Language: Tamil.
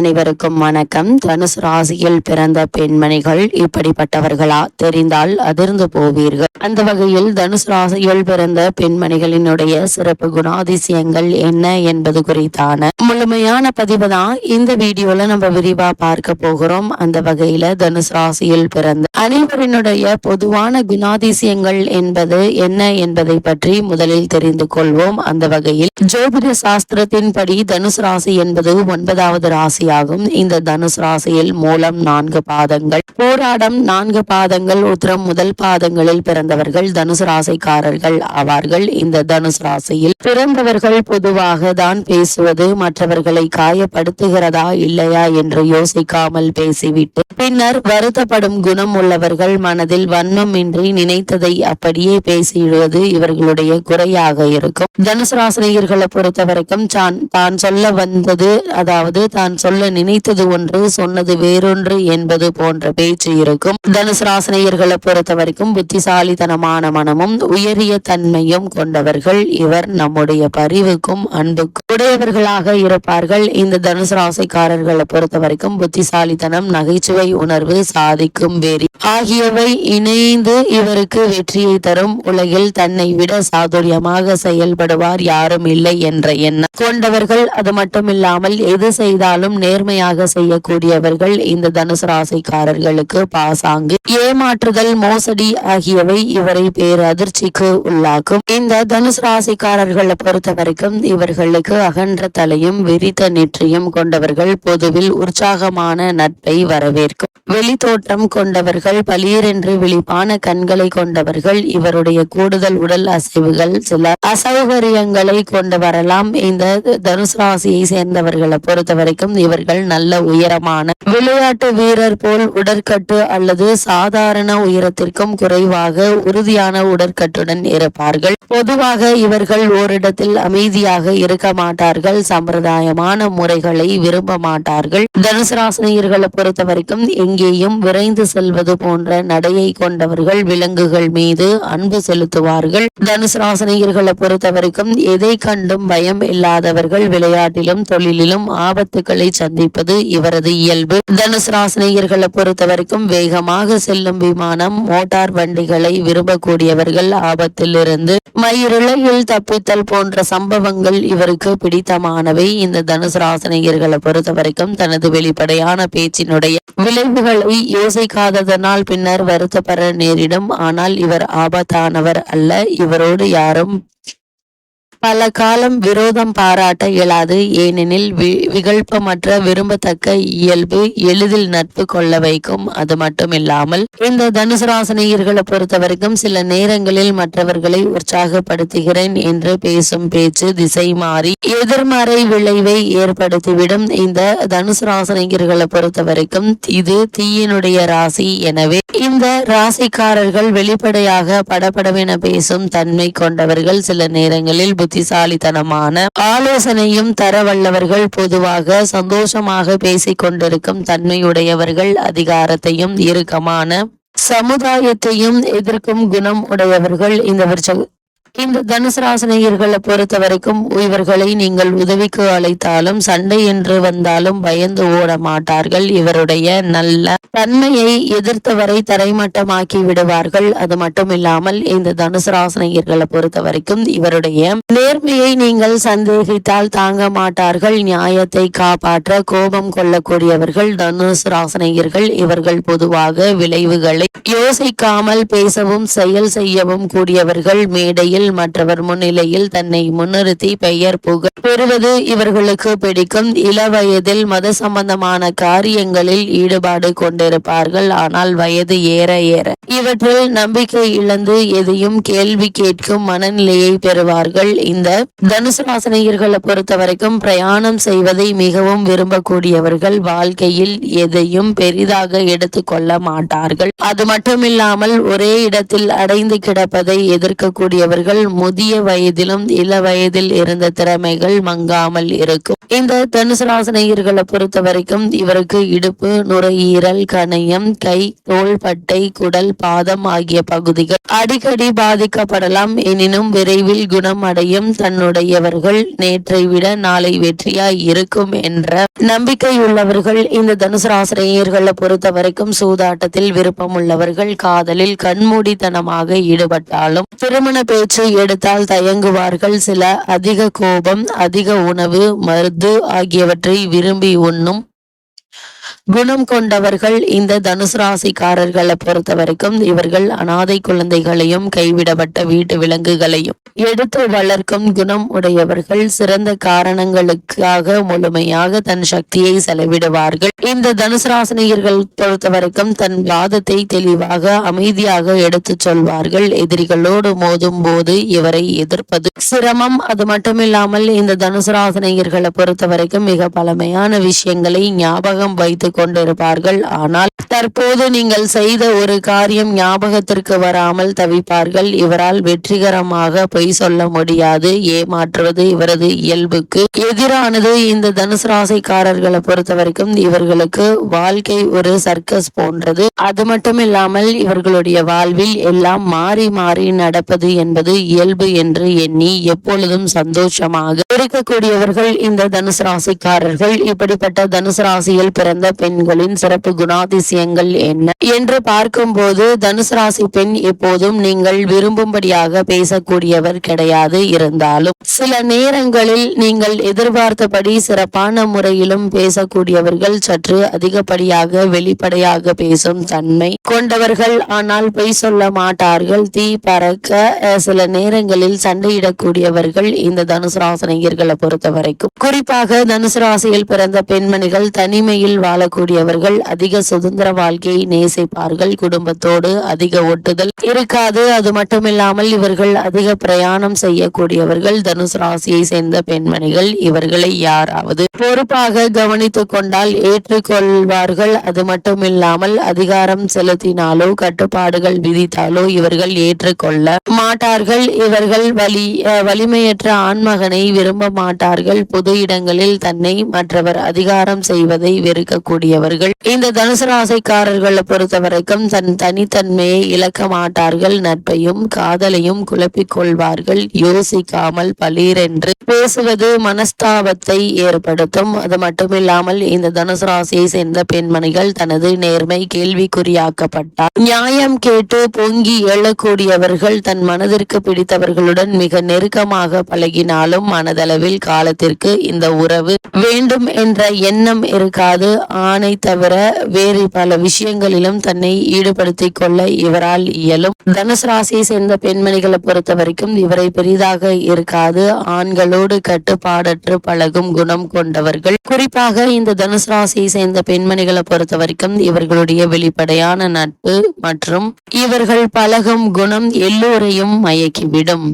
அனைவருக்கும் வணக்கம். தனுசு ராசியில் பிறந்த பெண்மணிகள் இப்படிப்பட்டவர்களா? தெரிந்தால் அதிர்ந்து போவீர்கள். அந்த வகையில் தனுசு ராசியில் பிறந்த பெண்மணிகளினுடைய சிறப்பு குணாதிசயங்கள் என்ன என்பது குறித்தான முழுமையான பதிவு தான் இந்த வீடியோல நம்ம விரிவா பார்க்க போகிறோம். அந்த வகையில தனுசு ராசியில் பிறந்த அனைவரினுடைய பொதுவான குணாதிசயங்கள் என்பது என்ன என்பதை பற்றி முதலில் தெரிந்து கொள்வோம். அந்த வகையில் ஜோதிட சாஸ்திரத்தின்படி தனுசு ராசி என்பது 9வது ராசி ஆகும். இந்த தனுசு ராசியில் மூலம் 4 பாதங்கள், போராடம் 4 பாதங்கள், உத்திரம் முதல் பாதங்களில் பிறந்தவர்கள் தனுசு ராசிக்காரர்கள் ஆவார்கள். இந்த தனுசு ராசியில் பிறந்தவர்கள் பொதுவாக தான் பேசுவது மற்றவர்களை காயப்படுத்துகிறதா இல்லையா என்று யோசிக்காமல் பேசிவிட்டு பின்னர் வருத்தப்படும் குணம் உள்ளவர்கள். மனதில் வன்மமின்றி நினைத்ததை அப்படியே பேசிவிடுவது இவர்களுடைய குறையாக இருக்கும். தனுசு ராசினியர்களை பொறுத்த வரைக்கும் தான் சொல்ல வந்தது, அதாவது தான் சொல்ல நினைத்தது ஒன்று, சொன்னது வேறொன்று என்பது போன்ற பேச்சு இருக்கும். தனுசு ராசினியர்களை பொறுத்த வரைக்கும் புத்திசாலித்தனமான மனமும் உயரிய தன்மையும் கொண்டவர்கள். இவர் நம்முடைய பரிவுக்கும் அன்புக்கும் உடையவர்களாக இருப்பார்கள். இந்த தனுசு ராசிக்காரர்களை பொறுத்த வரைக்கும் புத்திசாலித்தனம், நகைச்சுவை உணர்வு, சாதிக்கும் வெறி ஆகியவை இணைந்து இவருக்கு வெற்றியை தரும். உலகில் தன்னை விட சாதுரியமாக செயல்படுவார் யாரும் இல்லை என்ற எண்ணம் கொண்டவர்கள். அது மட்டுமில்லாமல் எது செய்தாலும் நேர்மையாக செய்யக்கூடியவர்கள். இந்த தனுசு ராசிக்காரர்களுக்கு பாசாங்கு, ஏமாற்றுதல், மோசடி ஆகியவை இவரை பேரதிர்ச்சிக்கு உள்ளாக்கும். இந்த தனுசு ராசிக்காரர்களை பொறுத்த வரைக்கும் இவர்களுக்கு அகன்ற தலையும் விரித்த நெற்றியும் கொண்டவர்கள். பொதுவில் உற்சாகமான நட்பை வரவேற்கும் வெளித்தோற்றம் கொண்டவர்கள். பளீரென்று விழிப்பான கண்களை கொண்டவர்கள். இவருடைய கூடுதல் உடல் அசைவுகள் சில அசௌகரியங்களை கொண்டு வரலாம். இந்த தனுசு ராசியை சேர்ந்தவர்களை பொறுத்த வரைக்கும் இவர்கள் நல்ல உயரமான விளையாட்டு வீரர் போல் உடற்கட்டு அல்லது சாதாரண உயரத்திற்கும் குறைவாக உறுதியான உடற்கட்டுடன் இருப்பார்கள். பொதுவாக இவர்கள் ஓரிடத்தில் அமைதியாக இருக்க மாட்டார்கள். சம்பிரதாயமான முறைகளை விரும்ப மாட்டார்கள். தனுசு ராசினியர்களை பொறுத்த வரைக்கும் எங்கேயும் விரைந்து செல்வது போன்ற நடையை கொண்டவர்கள். விலங்குகள் மீது அன்பு செலுத்துவார்கள். தனுசு ராசினியர்களை பொறுத்த வரைக்கும் எதை கண்டும் பயம் இல்லாதவர்கள். விளையாட்டிலும் தொழிலிலும் ஆபத்துக்களை சந்திப்பது இவரது இயல்பு. தனுசு ராசினியர்களை பொறுத்த வரைக்கும் வேகமாக செல்லும் விமானம், மோட்டார் வண்டிகளை விரும்பக்கூடியவர்கள். ஆபத்தில் இருந்து மயிரிழையில் தப்பித்தல் போன்ற சம்பவங்கள் இவருக்கு பிடித்தமானவை. இந்த தனுசு ராசினியர்களை பொறுத்த வரைக்கும் தனது வெளிப்படையான பேச்சினுடைய விளைவுகளை யோசிக்காததனால் பின்னர் வருத்தப்பட நேரிடும். ஆனால் இவர் ஆபத்தானவர் அல்ல. இவரோடு யாரும் பல காலம் விரோதம் பாராட்ட இயலாது. ஏனெனில் விகல்பமற்ற விரும்பத்தக்க இயல்பு எளிதில் நட்பு கொள்ள வைக்கும். அது மட்டுமில்லாமல் இந்த தனுசு ராசினியர்களை பொறுத்த வரைக்கும் சில நேரங்களில் மற்றவர்களை உற்சாகப்படுத்துகிறேன் என்று பேசும் பேச்சு திசை மாறி எதிர்மறை விளைவை ஏற்படுத்திவிடும். இந்த தனுசு ராசினியர்களை பொறுத்த வரைக்கும் இது தீயினுடைய ராசி. எனவே இந்த ராசிக்காரர்கள் வெளிப்படையாக படபடவென பேசும் தன்மை கொண்டவர்கள். சில நேரங்களில் புத்திசாலித்தனமான ஆலோசனையும் தர வல்லவர்கள். பொதுவாக சந்தோஷமாக பேசிக் கொண்டிருக்கும் தன்மையுடையவர்கள். அதிகாரத்தையும் இறுக்கமான சமுதாயத்தையும் எதிர்க்கும் குணம் உடையவர்கள். இந்த தனுசு ராசினியர்களை பொறுத்த வரைக்கும் இவர்களை நீங்கள் உதவிக்கு அழைத்தாலும் சண்டை என்று வந்தாலும் பயந்து ஓட மாட்டார்கள். இவருடைய நல்ல தன்மையை எதிர்த்தவரை தரைமட்டமாக்கி விடுவார்கள். அது மட்டுமில்லாமல் இந்த தனுசு ராசினியர்களை பொறுத்த வரைக்கும் இவருடைய நேர்மையை நீங்கள் சந்தேகித்தால் தாங்க மாட்டார்கள். நியாயத்தை காப்பாற்ற கோபம் கொள்ளக்கூடியவர்கள் தனுசு ராசினியர்கள். இவர்கள் பொதுவாக விளைவுகளை யோசிக்காமல் பேசவும் செயல் செய்யவும் கூடியவர்கள். மேடையில் மற்றவர் முன்னிலையில் தன்னை முன்னிறுத்தி பெயர் புகழ் பெறுவது இவர்களுக்கு பிடிக்கும். இளவயதில் மத சம்பந்தமான காரியங்களில் ஈடுபாடு கொண்டிருப்பார்கள். ஆனால் வயது ஏற ஏற இவற்றில் நம்பிக்கை இழந்து எதையும் கேள்வி கேட்கும் மனநிலையை பெறுவார்கள். இந்த தனுசு ராசினியர்களை பொறுத்த வரைக்கும் பிரயாணம் செய்வதை மிகவும் விரும்பக்கூடியவர்கள். வாழ்க்கையில் எதையும் பெரிதாக எடுத்துக்கொள்ள மாட்டார்கள். அது மட்டுமில்லாமல் ஒரே இடத்தில் அடைந்து கிடப்பதை எதிர்க்கக்கூடியவர்கள். இவர்கள் முதிய வயதிலும் இள வயதில் இருந்த திறமைகள் மங்காமல் இருக்கும். இந்த தனுசு ராசி நேயர்களை பொறுத்த வரைக்கும் இவருக்கு இடுப்பு, நுரையீரல், கணையம், கை, தோள்பட்டை, குடல், பாதம் ஆகிய பகுதிகள் அடிக்கடி பாதிக்கப்படலாம். எனினும் விரைவில் குணம் அடையும். தன்னுடையவர்கள் நேற்றை விட நாளை வெற்றியாய் இருக்கும் என்ற நம்பிக்கை உள்ளவர்கள் இந்த தனுசு ராசி நேயர்களை பொறுத்த வரைக்கும் சூதாட்டத்தில் விருப்பம் உள்ளவர்கள், காதலில் கண்மூடித்தனமாக ஈடுபட்டாலும் திருமண பேச்சு எடுத்தால் தயங்குவார்கள். சில அதிக கோபம், அதிக உணவு, மருந்து ஆகியவற்றை விரும்பி உண்ணும் குணம் கொண்டவர்கள் இந்த தனுசு ராசிக்காரர்களை பொறுத்த வரைக்கும் இவர்கள் அனாதை குழந்தைகளையும் கைவிடப்பட்ட வீட்டு விலங்குகளையும் எடுத்து வளர்க்கும் குணம் உடையவர்கள். சிறந்த காரணங்களுக்காக முழுமையாக தன் சக்தியை செலவிடுவார்கள். இந்த தனுசு ராசினியர்கள் பொறுத்த வரைக்கும் தன் வாதத்தை தெளிவாக அமைதியாக எடுத்து சொல்வார்கள். எதிரிகளோடு மோதும் போது இவரை எதிர்ப்பது சிரமம். அது மட்டுமில்லாமல் இந்த தனுசு ராசினியர்களை பொறுத்த வரைக்கும் மிக பழமையான விஷயங்களை ஞாபகம் வைத்து கொண்டிருப்பார்கள். ஆனால் தற்போது நீங்கள் செய்த ஒரு காரியம் ஞாபகத்திற்கு வராமல் தவிப்பார்கள். இவரால் வெற்றிகரமாக பொய் சொல்ல முடியாது. ஏமாற்றுவது இவரது இயல்புக்கு எதிரானது. இந்த தனுசு ராசிக்காரர்களை பொறுத்த வரைக்கும் இவர்களுக்கு வாழ்க்கை ஒரு சர்க்கஸ் போன்றது. அது மட்டுமில்லாமல் இவர்களுடைய வாழ்வில் எல்லாம் மாறி மாறி நடப்பது என்பது இயல்பு என்று எண்ணி எப்பொழுதும் சந்தோஷமாக இருக்கக்கூடியவர்கள் இந்த தனுசு ராசிக்காரர்கள். இப்படிப்பட்ட தனுசு ராசியில் பிறந்த பெண்களின் சிறப்பு குணாதிசயங்கள் என்ன என்று பார்க்கும்போது, தனுசு ராசி பெண் எப்போதும் நீங்கள் விரும்பும்படியாக பேசக்கூடியவர் கிடையாது. இருந்தாலும் சில நேரங்களில் நீங்கள் எதிர்பார்த்தபடி சிறப்பான முறையிலும் பேசக்கூடியவர்கள். சற்று அதிகப்படியாக வெளிப்படையாக பேசும் தன்மை கொண்டவர்கள். ஆனால் பொய் சொல்ல மாட்டார்கள். தீ பறக்க சில நேரங்களில் சண்டையிடக்கூடியவர்கள் இந்த தனுசு ராசினியர்களை பொறுத்த வரைக்கும். குறிப்பாக தனுசு ராசியில் பிறந்த பெண்மணிகள் தனிமையில் வாழக்கூடியவர்கள். அதிக சுதந்திர வாழ்க்கையை நேசிப்பார்கள். குடும்பத்தோடு அதிக ஒட்டுதல் இருக்காது. அது மட்டுமில்லாமல் இவர்கள் அதிக பிரயாணம் செய்யக்கூடியவர்கள். தனுசு ராசியை சேர்ந்த பெண்மணிகள் இவர்களை யாராவது பொறுப்பாக கவனித்துக் கொண்டால் ஏற்றுக்கொள்வார்கள். அது மட்டுமில்லாமல் அதிகாரம் செலுத்தினாலோ கட்டுப்பாடுகள் விதித்தாலோ இவர்கள் ஏற்றுக்கொள்ள மாட்டார்கள். இவர்கள் வலிமையற்ற ஆண்மகனை விரும்ப மாட்டார்கள். பொது இடங்களில் தன்னை மற்றவர் அதிகாரம் செய்வதை வெறுக்கக்கூடியவர்கள். இந்த தனுசு ராசிக்காரர்களை பொறுத்த வரைக்கும் தன் தனித்தன்மையை இழக்க மாட்டார்கள். நட்பையும் காதலையும் குழப்பிக் கொள்வார்கள். யோசிக்காமல் பளீரென்று பேசுவது மனஸ்தாபத்தை ஏற்படுத்தும். அது மட்டுமில்லாமல் இந்த தனுசு ராசியை சேர்ந்த பெண்மணிகள் தனது நேர்மை கேள்விக்குறியாக்கப்பட்டார் நியாயம் கேட்டு பொங்கி எழக்கூடியவர்கள். தன் மனதிற்கு பிடித்தவர்களுடன் மிக நெருக்கமாக பழகினாலும் மனதளவில் காலத்திற்கு இந்த உறவு வேண்டும் என்ற எண்ணம் இருக்காது. ஆணை தவிர வேறு பல விஷயங்களிலும் தன்னை ஈடுபடுத்திக் கொள்ள இவரால் இயலும். தனுசு ராசியை சேர்ந்த பெண்மணிகளை பொறுத்த வரைக்கும் இவரை பெரிதாக இருக்காது. ஆண்களோடு கட்டுப்பாடற்று பழகும் குணம் கொண்டவர்கள். குறிப்பாக இந்த தனுசு ராசியை சேர்ந்த பெண்மணிகளை பொறுத்த வரைக்கும் இவர்களுடைய வெளிப்படையான நட்பு மற்றும் இவர்கள் பழகும் குணம் எல்லோரையும் மயக்கிவிடும்.